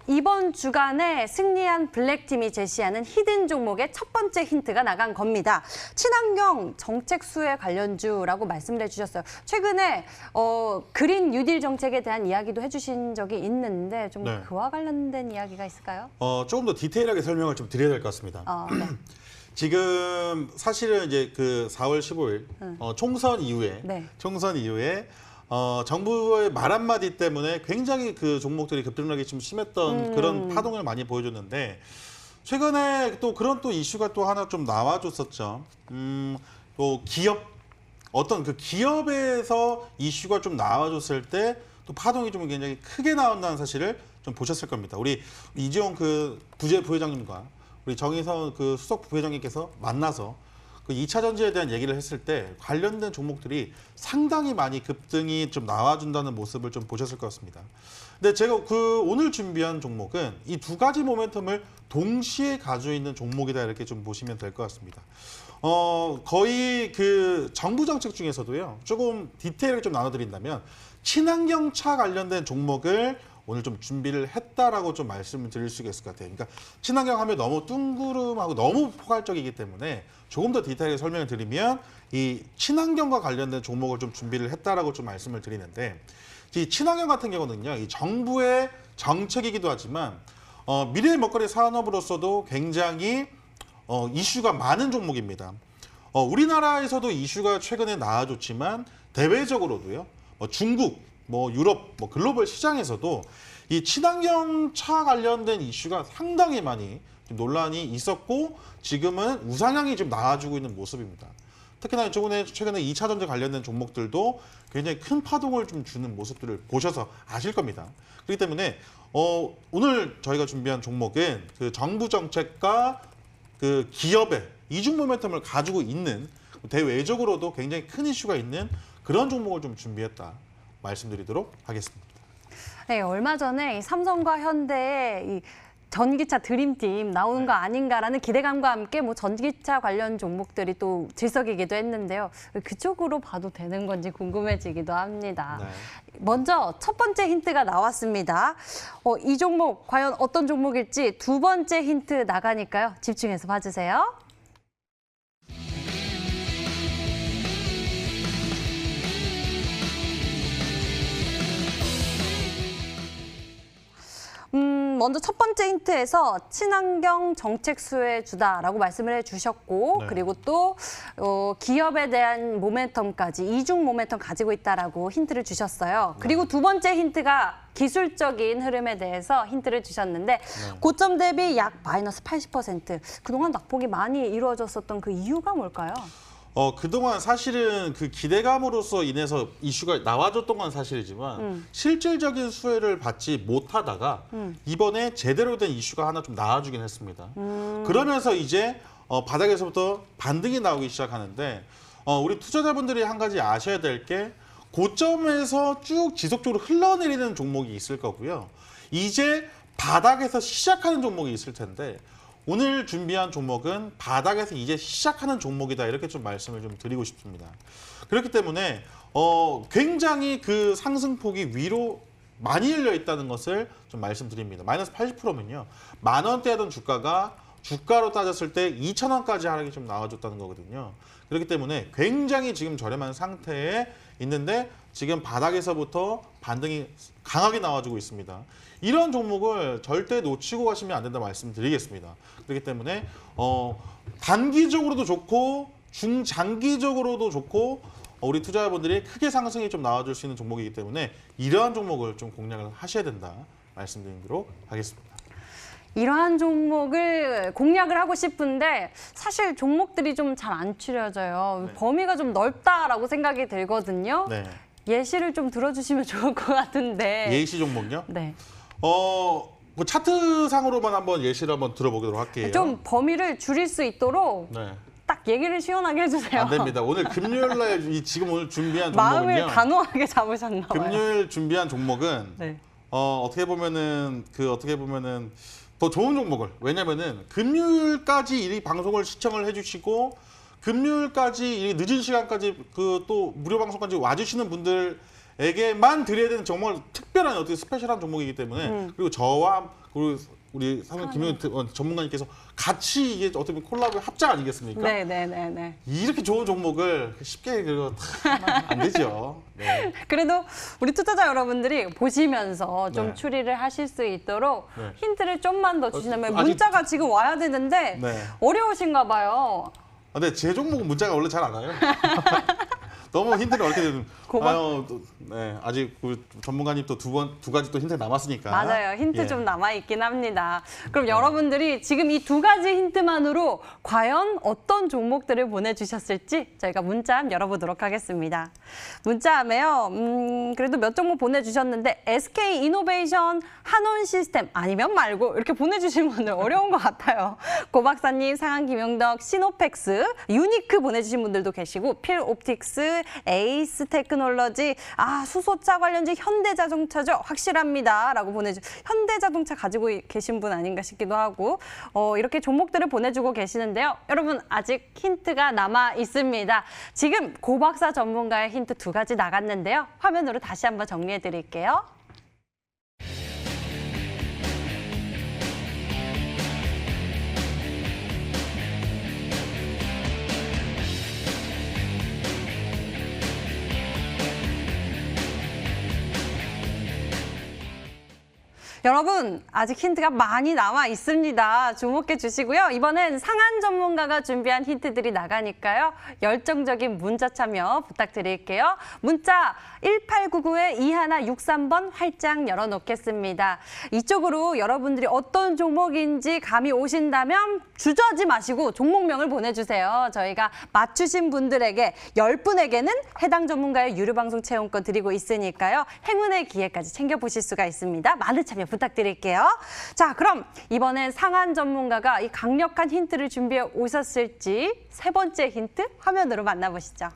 이번 주간에 승리한 블랙팀이 제시하는 히든 종목의 첫 번째 힌트가 나간 겁니다. 친환경 정책 수혜 관련주라고 말씀을 해주셨어요. 최근에 그린 뉴딜 정책에 대한 이야기도 해주신 적이 있는데 좀 네. 그와 관련된 이야기가 있을까요? 조금 더 디테일하게 설명을 좀 드려야 될 것 같습니다. 네. 지금 사실은 이제 그 4월 15일 총선 이후에 네. 정부의 말 한마디 때문에 굉장히 그 종목들이 급등락이 좀 심했던 그런 파동을 많이 보여줬는데 최근에 또 그런 또 이슈가 또 하나 좀 나와줬었죠. 또 기업 어떤 그 기업에서 이슈가 좀 나와줬을 때 또 파동이 좀 굉장히 크게 나온다는 사실을 좀 보셨을 겁니다. 우리 이재용 그 부회장님과 우리 정의선 그 수석 부회장님께서 만나서 그 2차 전지에 대한 얘기를 했을 때 관련된 종목들이 상당히 많이 급등이 좀 나와준다는 모습을 좀 보셨을 것 같습니다. 근데 제가 그 오늘 준비한 종목은 이 2가지 모멘텀을 동시에 가지고 있는 종목이다 이렇게 좀 보시면 될 것 같습니다. 거의 그 정부 정책 중에서도요. 조금 디테일을 좀 나눠드린다면 친환경차 관련된 종목을 오늘 좀 준비를 했다라고 좀 말씀을 드릴 수가 있을 것 같아요. 그러니까 친환경 하면 너무 뚱구름하고 너무 포괄적이기 때문에 조금 더 디테일하게 설명을 드리면 이 친환경과 관련된 종목을 좀 준비를 했다라고 좀 말씀을 드리는데 이 친환경 같은 경우는요. 이 정부의 정책이기도 하지만 미래의 먹거리 산업으로서도 굉장히 이슈가 많은 종목입니다. 우리나라에서도 이슈가 최근에 나와줬지만 대외적으로도요. 중국, 유럽, 글로벌 시장에서도 이 친환경 차 관련된 이슈가 상당히 많이 논란이 있었고 지금은 우상향이 좀 나와주고 있는 모습입니다. 특히나 최근에 2차 전지 관련된 종목들도 굉장히 큰 파동을 좀 주는 모습들을 보셔서 아실 겁니다. 그렇기 때문에 오늘 저희가 준비한 종목은 그 정부 정책과 그 기업의 이중 모멘텀을 가지고 있는 대외적으로도 굉장히 큰 이슈가 있는 그런 종목을 좀 준비했다 말씀드리도록 하겠습니다. 네, 얼마 전에 이 삼성과 현대의 이 전기차 드림팀 나오는 거 아닌가라는 기대감과 함께 뭐 전기차 관련 종목들이 또 들썩이기도 했는데요. 그쪽으로 봐도 되는 건지 궁금해지기도 합니다. 네. 먼저 첫 번째 힌트가 나왔습니다. 이 종목 과연 어떤 종목일지 두 번째 힌트 나가니까요. 집중해서 봐주세요. 먼저 첫 번째 힌트에서 친환경 정책 수혜주다라고 말씀을 해주셨고 네. 그리고 또 기업에 대한 모멘텀까지 이중 모멘텀 가지고 있다라고 힌트를 주셨어요. 그리고 두 번째 힌트가 기술적인 흐름에 대해서 힌트를 주셨는데 고점 대비 약 마이너스 80%. 그동안 낙폭이 많이 이루어졌었던 그 이유가 뭘까요? 그동안 사실은 그 기대감으로서 인해서 이슈가 나와줬던 건 사실이지만 실질적인 수혜를 받지 못하다가 이번에 제대로 된 이슈가 하나 좀 나와주긴 했습니다. 그러면서 이제 바닥에서부터 반등이 나오기 시작하는데 우리 투자자분들이 한 가지 아셔야 될 게 고점에서 쭉 지속적으로 흘러내리는 종목이 있을 거고요. 이제 바닥에서 시작하는 종목이 있을 텐데 오늘 준비한 종목은 바닥에서 이제 시작하는 종목이다 이렇게 좀 말씀을 좀 드리고 싶습니다. 그렇기 때문에 굉장히 그 상승폭이 위로 많이 열려 있다는 것을 좀 말씀드립니다. 마이너스 80%면요. 10,000원대 하던 주가가 주가로 따졌을 때 2,000원까지 하락이 좀 나와줬다는 거거든요. 그렇기 때문에 굉장히 지금 저렴한 상태에 있는데 지금 바닥에서부터 반등이 강하게 나와주고 있습니다. 이런 종목을 절대 놓치고 가시면 안 된다 말씀드리겠습니다. 그렇기 때문에 단기적으로도 좋고 중장기적으로도 좋고 우리 투자자분들이 크게 상승이 좀 나와줄 수 있는 종목이기 때문에 이러한 종목을 좀 공략을 하셔야 된다 말씀드리도록 하겠습니다. 이러한 종목을 공략을 하고 싶은데 사실 종목들이 좀 잘 안 추려져요. 네. 범위가 좀 넓다라고 생각이 들거든요. 네. 예시를 좀 들어주시면 좋을 것 같은데. 예시 종목요? 네. 그 차트상으로만 한번 예시를 한번 들어보도록 할게요. 좀 범위를 줄일 수 있도록 네. 딱 얘기를 시원하게 해주세요. 안 됩니다. 오늘 금요일 날 지금 오늘 준비한 마음을 종목은요. 단호하게 잡으셨나 봐요. 금요일 준비한 종목은 네. 어떻게 보면은 더 좋은 종목을, 왜냐면은 금요일까지 이 방송을 시청을 해주시고 금요일까지 이 늦은 시간까지 그 또 무료 방송까지 와주시는 분들에게만 드려야 되는 정말 특별한 어떻게 스페셜한 종목이기 때문에 그리고 저와 그리고 우리 상현 김영현 전문가님께서 같이 이게 어떻게 보면 콜라보 합작 아니겠습니까? 네네네네. 이렇게 좋은 종목을 쉽게 그거 하면 안 되죠. 네. 그래도 우리 투자자 여러분들이 보시면서 좀 네. 추리를 하실 수 있도록 네. 힌트를 좀만 더 주신다면 아직- 문자가 지금 와야 되는데 네. 어려우신가 봐요. 근데 제 종목은 문자가 원래 잘 안 와요. 너무 힌트를 어렵게 되면 네, 아직 그 전문가님 또 두 가지 또 힌트 남았으니까. 맞아요. 힌트 예. 좀 남아있긴 합니다. 그럼 여러분들이 지금 이 두 가지 힌트만으로 과연 어떤 종목들을 보내주셨을지 저희가 문자함 열어보도록 하겠습니다. 문자함에요. 그래도 몇 종목 보내주셨는데 SK이노베이션, 한온시스템 아니면 말고 이렇게 보내주신 분들 어려운 것 같아요. 고박사님, 상한 김영덕, 시노펙스, 유니크 보내주신 분들도 계시고 필옵틱스, 에이스 테크놀러지, 수소차 관련주 현대자동차죠. 확실합니다. 라고 현대자동차 가지고 계신 분 아닌가 싶기도 하고 이렇게 종목들을 보내주고 계시는데요. 여러분 아직 힌트가 남아 있습니다. 지금 고박사 전문가의 힌트 두 가지 나갔는데요. 화면으로 다시 한번 정리해 드릴게요. 여러분 아직 힌트가 많이 남아 있습니다. 주목해 주시고요. 이번엔 상한 전문가가 준비한 힌트들이 나가니까요. 열정적인 문자 참여 부탁드릴게요. 문자 1899-2163번 활짝 열어놓겠습니다. 이쪽으로 여러분들이 어떤 종목인지 감이 오신다면 주저하지 마시고 종목명을 보내주세요. 저희가 맞추신 분들에게 10분에게는 해당 전문가의 유료방송 체험권 드리고 있으니까요. 행운의 기회까지 챙겨보실 수가 있습니다. 많은 참여 부탁드릴게요. 자, 그럼 이번엔 상한 전문가가 이 강력한 힌트를 준비해 오셨을지 세 번째 힌트 화면으로 만나보시죠.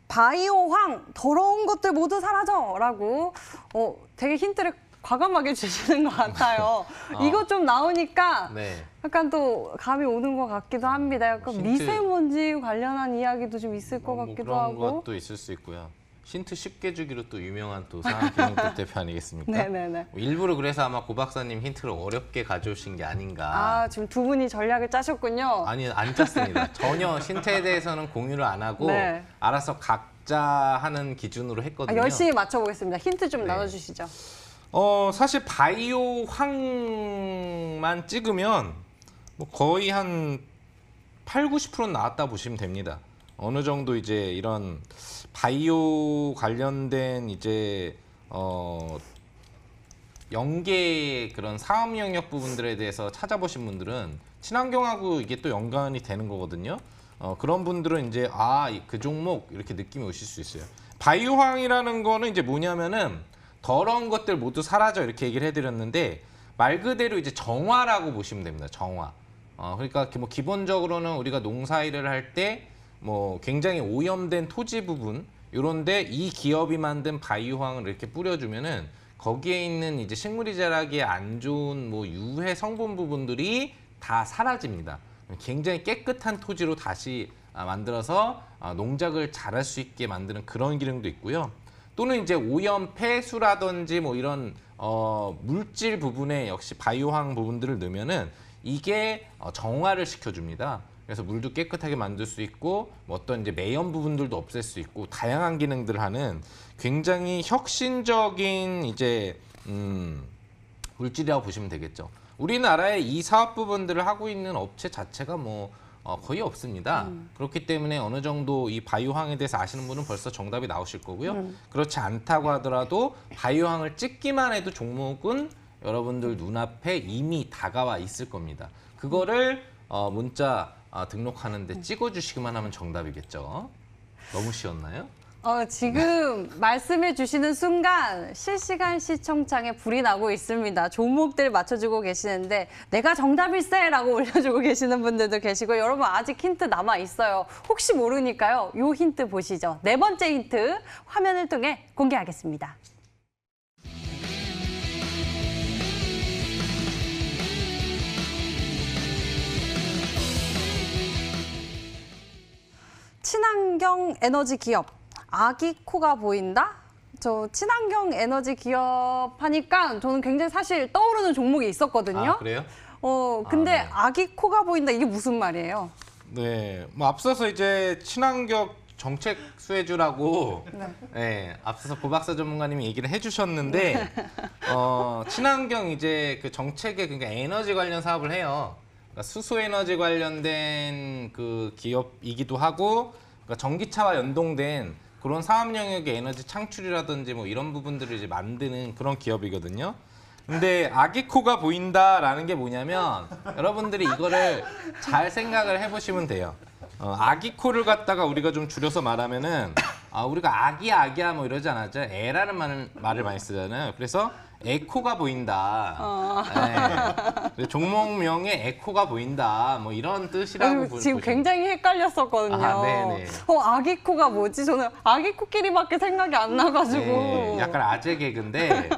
바이오황 더러운 것들 모두 사라져라고 되게 힌트를 과감하게 주시는 것 같아요. 이거 좀 나오니까 네. 약간 또 감이 오는 것 같기도 합니다. 약간 힌트. 미세먼지 관련한 이야기도 좀 있을 것 같기도 그런 하고. 것도 있을 수 있고요. 힌트 쉽게 주기로 또 유명한 또 상한 김영덕 대표 아니겠습니까? 네네네. 일부러 그래서 아마 고 박사님 힌트를 어렵게 가져오신 게 아닌가. 지금 두 분이 전략을 짜셨군요. 아니, 안 짰습니다. 전혀 힌트에 대해서는 공유를 안 하고 네. 알아서 각자 하는 기준으로 했거든요. 열심히 맞춰보겠습니다. 힌트 좀 네. 나눠주시죠. 사실 바이오 황만 찍으면 뭐 거의 한 8, 90%는 나왔다 보시면 됩니다. 어느 정도 이제 이런 바이오 관련된 이제 연계 그런 사업 영역 부분들에 대해서 찾아보신 분들은 친환경하고 이게 또 연관이 되는 거거든요. 그런 분들은 이제 그 종목 이렇게 느낌이 오실 수 있어요. 바이오황이라는 거는 이제 뭐냐면은 더러운 것들 모두 사라져 이렇게 얘기를 해드렸는데 말 그대로 이제 정화라고 보시면 됩니다. 정화. 그러니까 뭐 기본적으로는 우리가 농사일을 할 때 뭐 굉장히 오염된 토지 부분 이런데 이 기업이 만든 바이오황을 이렇게 뿌려주면은 거기에 있는 이제 식물이 자라기에 안 좋은 뭐 유해 성분 부분들이 다 사라집니다. 굉장히 깨끗한 토지로 다시 만들어서 농작을 잘할 수 있게 만드는 그런 기능도 있고요. 또는 이제 오염 폐수라든지 뭐 이런 물질 부분에 역시 바이오황 부분들을 넣으면은 이게 정화를 시켜줍니다. 그래서 물도 깨끗하게 만들 수 있고 뭐 어떤 이제 매연 부분들도 없앨 수 있고 다양한 기능들을 하는 굉장히 혁신적인 이제 물질이라고 보시면 되겠죠. 우리나라에 이 사업 부분들을 하고 있는 업체 자체가 뭐 거의 없습니다. 그렇기 때문에 어느 정도 이 바이오황에 대해서 아시는 분은 벌써 정답이 나오실 거고요. 그렇지 않다고 하더라도 바이오황을 찍기만 해도 종목은 여러분들 눈앞에 이미 다가와 있을 겁니다. 그거를 문자 등록하는데 찍어주시기만 하면 정답이겠죠. 너무 쉬웠나요? 지금 말씀해 주시는 순간 실시간 시청창에 불이 나고 있습니다. 종목들 맞춰주고 계시는데 내가 정답일세라고 올려주고 계시는 분들도 계시고 여러분 아직 힌트 남아 있어요. 혹시 모르니까요. 요 힌트 보시죠. 네 번째 힌트 화면을 통해 공개하겠습니다. 친환경 에너지 기업 아기 코가 보인다? 저 친환경 에너지 기업 하니까 저는 굉장히 사실 떠오르는 종목이 있었거든요. 아, 그래요? 근데 네. 아기 코가 보인다 이게 무슨 말이에요? 네, 뭐 앞서서 이제 친환경 정책 수혜주라고 네. 앞서서 고박사 전문가님이 얘기를 해주셨는데 친환경 이제 그 정책에 그러니까 에너지 관련 사업을 해요. 그러니까 수소 에너지 관련된 그 기업이기도 하고 그러니까 전기차와 연동된 그런 사업 영역의 에너지 창출이라든지 뭐 이런 부분들을 이제 만드는 그런 기업이거든요. 근데 아기 코가 보인다라는 게 뭐냐면 여러분들이 이거를 잘 생각을 해보시면 돼요. 아기 코를 갖다가 우리가 좀 줄여서 말하면은 우리가 아기야 뭐 이러지 않았죠. 애라는 말을 많이 쓰잖아요. 그래서 에코가 보인다. 네. 종목명에 에코가 보인다. 뭐 이런 뜻이라고 지금 굉장히 헷갈렸었거든요. 네네. 아기 코가 뭐지? 저는 아기 코끼리밖에 생각이 안 나가지고. 네, 약간 아재 개그인데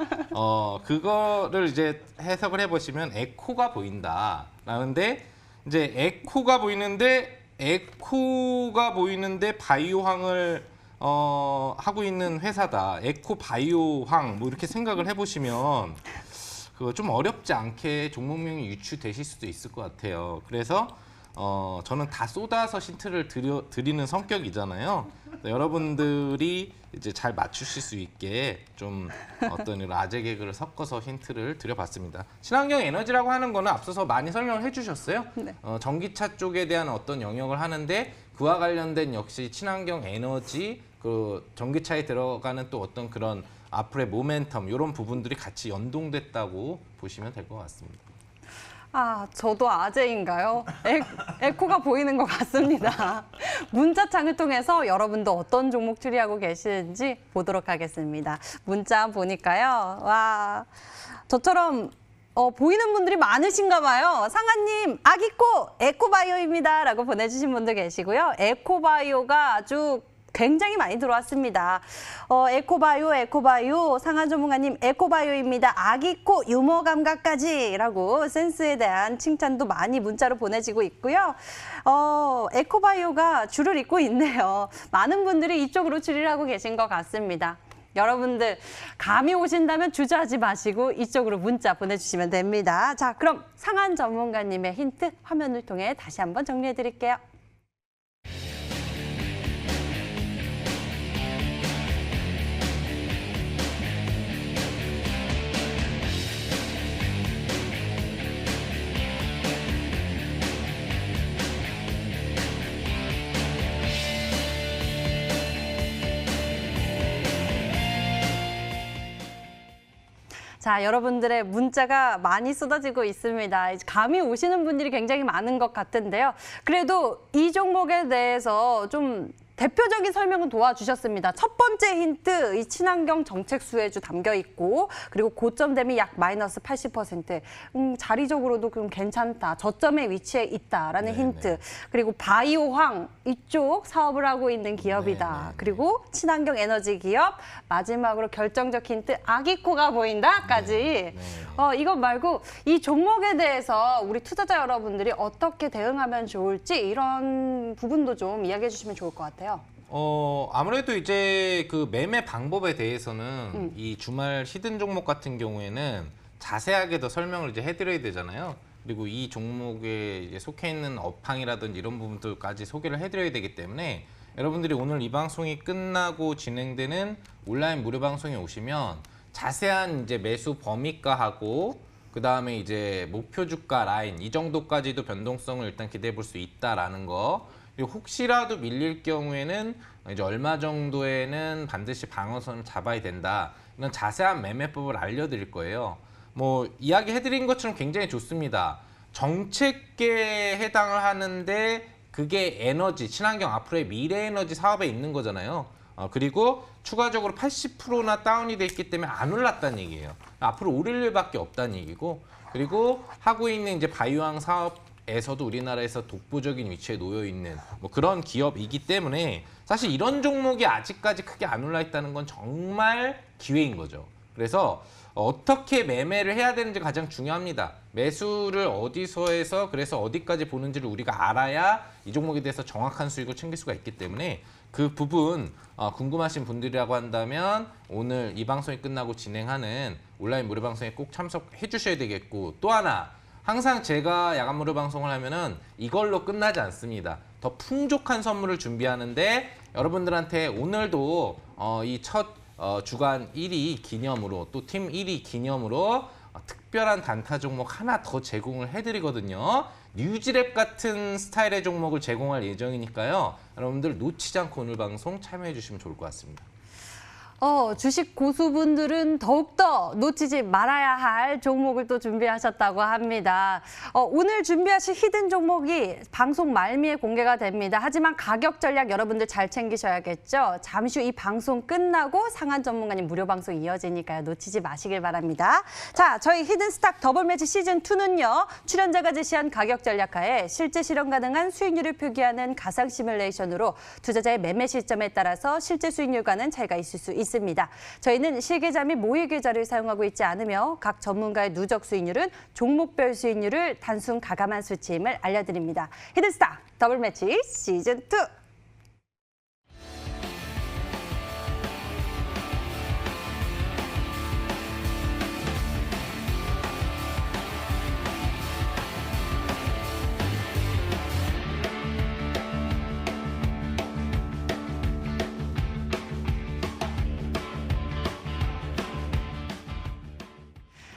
그거를 이제 해석을 해보시면 에코가 보인다. 라는데 이제 에코가 보이는데 바이오황을 하고 있는 회사다. 에코 바이오황 뭐 이렇게 생각을 해보시면 그거 좀 어렵지 않게 종목명이 유추되실 수도 있을 것 같아요. 그래서 저는 다 쏟아서 힌트를 드리는 성격이잖아요. 여러분들이 이제 잘 맞추실 수 있게 좀 어떤 이런 아재 개그를 섞어서 힌트를 드려봤습니다. 친환경 에너지라고 하는 거는 앞서서 많이 설명을 해주셨어요. 네. 전기차 쪽에 대한 어떤 영역을 하는데 그와 관련된 역시 친환경 에너지 그 전기차에 들어가는 또 어떤 그런 앞으로의 모멘텀 이런 부분들이 같이 연동됐다고 보시면 될 것 같습니다. 저도 아재인가요? 에코가 보이는 것 같습니다. 문자창을 통해서 여러분도 어떤 종목 추리하고 계시는지 보도록 하겠습니다. 문자 보니까요. 와, 저처럼 보이는 분들이 많으신가 봐요. 상아님, 아기코 에코바이오입니다. 라고 보내주신 분들 계시고요. 에코바이오가 아주 굉장히 많이 들어왔습니다. 에코바이오, 상한 전문가님 에코바이오입니다. 아기코 유머 감각까지라고 센스에 대한 칭찬도 많이 문자로 보내지고 있고요. 에코바이오가 줄을 잇고 있네요. 많은 분들이 이쪽으로 추리를 하고 계신 것 같습니다. 여러분들 감이 오신다면 주저하지 마시고 이쪽으로 문자 보내주시면 됩니다. 자, 그럼 상한 전문가님의 힌트 화면을 통해 다시 한번 정리해 드릴게요. 자, 여러분들의 문자가 많이 쏟아지고 있습니다. 이제 감이 오시는 분들이 굉장히 많은 것 같은데요. 그래도 이 종목에 대해서 좀 대표적인 설명은 도와주셨습니다. 첫 번째 힌트, 이 친환경 정책 수혜주 담겨 있고 그리고 고점 대비 약 마이너스 80%. 자리적으로도 좀 괜찮다. 저점에 위치해 있다라는 네네. 힌트. 그리고 바이오황 이쪽 사업을 하고 있는 기업이다. 네네. 그리고 친환경 에너지 기업. 마지막으로 결정적 힌트, 아기코가 보인다까지. 이것 말고 이 종목에 대해서 우리 투자자 여러분들이 어떻게 대응하면 좋을지 이런 부분도 좀 이야기해 주시면 좋을 것 같아요. 아무래도 이제 그 매매 방법에 대해서는 이 주말 히든 종목 같은 경우에는 자세하게 더 설명을 이제 해드려야 되잖아요. 그리고 이 종목에 이제 속해 있는 업황이라든지 이런 부분들까지 소개를 해드려야 되기 때문에 여러분들이 오늘 이 방송이 끝나고 진행되는 온라인 무료 방송에 오시면 자세한 이제 매수 범위가하고 그 다음에 이제 목표 주가 라인 이 정도까지도 변동성을 일단 기대해 볼 수 있다라는 거. 그리고 혹시라도 밀릴 경우에는 이제 얼마 정도에는 반드시 방어선을 잡아야 된다. 이런 자세한 매매법을 알려드릴 거예요. 뭐 이야기해드린 것처럼 굉장히 좋습니다. 정책계에 해당을 하는데 그게 에너지, 친환경 앞으로의 미래 에너지 사업에 있는 거잖아요. 그리고 추가적으로 80%나 다운이 돼 있기 때문에 안 올랐다는 얘기예요. 앞으로 오를 일밖에 없다는 얘기고, 그리고 하고 있는 이제 바이오항 사업에서도 우리나라에서 독보적인 위치에 놓여 있는 뭐 그런 기업이기 때문에 사실 이런 종목이 아직까지 크게 안 올라 있다는 건 정말 기회인 거죠. 그래서 어떻게 매매를 해야 되는지 가장 중요합니다. 매수를 어디서 해서 그래서 어디까지 보는지를 우리가 알아야 이 종목에 대해서 정확한 수익을 챙길 수가 있기 때문에 그 부분 궁금하신 분들이라고 한다면 오늘 이 방송이 끝나고 진행하는 온라인 무료 방송에 꼭 참석해 주셔야 되겠고, 또 하나 항상 제가 야간 무료 방송을 하면은 이걸로 끝나지 않습니다. 더 풍족한 선물을 준비하는데 여러분들한테 오늘도 이 첫 주간 1위 기념으로 또 팀 1위 기념으로 특별한 단타 종목 하나 더 제공을 해드리거든요. 뉴지랩 같은 스타일의 종목을 제공할 예정이니까요. 여러분들 놓치지 않고 오늘 방송 참여해 주시면 좋을 것 같습니다. 주식 고수분들은 더욱더 놓치지 말아야 할 종목을 또 준비하셨다고 합니다. 오늘 준비하신 히든 종목이 방송 말미에 공개가 됩니다. 하지만 가격 전략 여러분들 잘 챙기셔야겠죠. 잠시 후 이 방송 끝나고 상한 전문가님 무료 방송 이어지니까요. 놓치지 마시길 바랍니다. 자, 저희 히든스탁 더블매치 시즌2는요. 출연자가 제시한 가격 전략하에 실제 실현 가능한 수익률을 표기하는 가상 시뮬레이션으로 투자자의 매매 시점에 따라서 실제 수익률과는 차이가 있을 수 있습니다. 저희는 실계좌 및 모의계좌를 사용하고 있지 않으며 각 전문가의 누적 수익률은 종목별 수익률을 단순 가감한 수치임을 알려드립니다. 히든스탁 더블매치 시즌2.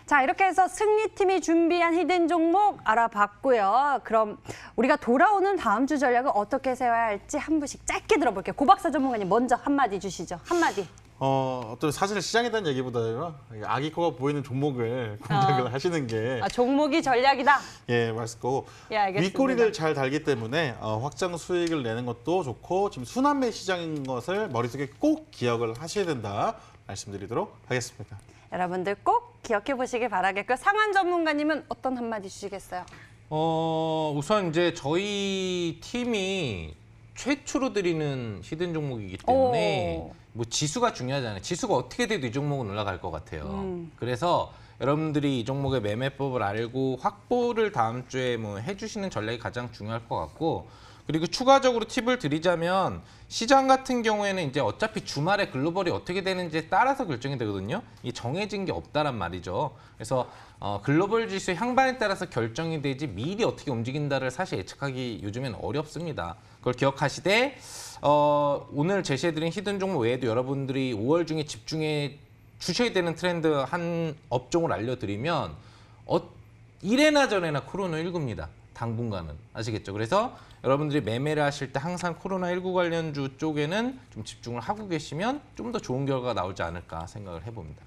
자, 이렇게 해서 승리팀이 준비한 히든 종목 알아봤고요. 그럼 우리가 돌아오는 다음 주 전략을 어떻게 세워야 할지 한 분씩 짧게 들어볼게요. 고박사 전문가님 먼저 한마디 주시죠. 한마디. 어떤 사실 시장에 대한 얘기보다요. 아기 코가 보이는 종목을 공략을 하시는 게 종목이 전략이다. 예, 맞을 거고. 예, 알겠습니다. 윗꼬리를 잘 달기 때문에 확장 수익을 내는 것도 좋고 지금 순환매 시장인 것을 머릿속에 꼭 기억을 하셔야 된다 말씀드리도록 하겠습니다. 여러분들 꼭 기억해 보시길 바라겠고요. 상한 전문가님은 어떤 한마디 주시겠어요? 우선 이제 저희 팀이 최초로 드리는 히든 종목이기 때문에 뭐 지수가 중요하잖아요. 지수가 어떻게 돼도 이 종목은 올라갈 것 같아요. 그래서 여러분들이 이 종목의 매매법을 알고 확보를 다음 주에 뭐 해주시는 전략이 가장 중요할 것 같고, 그리고 추가적으로 팁을 드리자면 시장 같은 경우에는 이제 어차피 주말에 글로벌이 어떻게 되는지에 따라서 결정이 되거든요. 이 정해진 게 없다란 말이죠. 그래서 글로벌 지수의 향방에 따라서 결정이 되지 미리 어떻게 움직인다를 사실 예측하기 요즘엔 어렵습니다. 그걸 기억하시되 오늘 제시해드린 히든 종목 외에도 여러분들이 5월 중에 집중해 주셔야 되는 트렌드 한 업종을 알려드리면 이래나 저래나 코로나19입니다. 당분간은 아시겠죠? 그래서 여러분들이 매매를 하실 때 항상 코로나19 관련주 쪽에는 좀 집중을 하고 계시면 좀 더 좋은 결과가 나오지 않을까 생각을 해봅니다.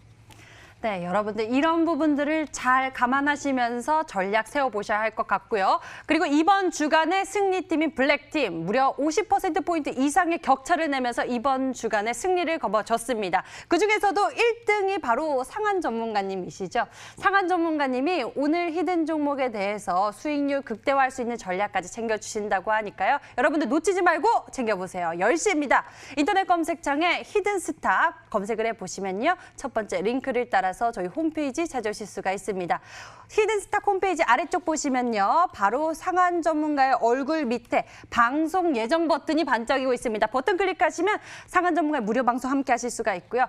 네, 여러분들 이런 부분들을 잘 감안하시면서 전략 세워보셔야 할 것 같고요. 그리고 이번 주간의 승리팀인 블랙팀 무려 50%포인트 이상의 격차를 내면서 이번 주간의 승리를 거머쥐었습니다. 그중에서도 1등이 바로 상한 전문가님이시죠. 상한 전문가님이 오늘 히든 종목에 대해서 수익률 극대화할 수 있는 전략까지 챙겨주신다고 하니까요. 여러분들 놓치지 말고 챙겨보세요. 10시입니다. 인터넷 검색창에 히든스탁 검색을 해보시면요. 첫 번째 링크를 따라 따라서 저희 홈페이지 찾아오실 수가 있습니다. 히든스탁 홈페이지 아래쪽 보시면요. 바로 상한 전문가의 얼굴 밑에 방송 예정 버튼이 반짝이고 있습니다. 버튼 클릭하시면 상한 전문가의 무료 방송 함께 하실 수가 있고요.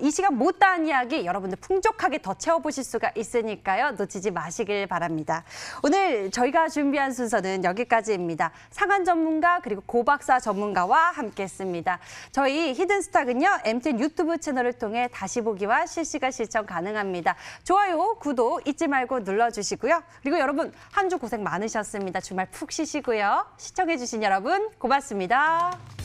이 시간 못다한 이야기 여러분들 풍족하게 더 채워보실 수가 있으니까요. 놓치지 마시길 바랍니다. 오늘 저희가 준비한 순서는 여기까지입니다. 상한 전문가 그리고 고박사 전문가와 함께했습니다. 저희 히든스탁은요. MTN 유튜브 채널을 통해 다시 보기와 실시간 시청 가능합니다. 좋아요, 구독 잊지 말고 눌러주시고요. 그리고 여러분 한 주 고생 많으셨습니다. 주말 푹 쉬시고요. 시청해주신 여러분 고맙습니다.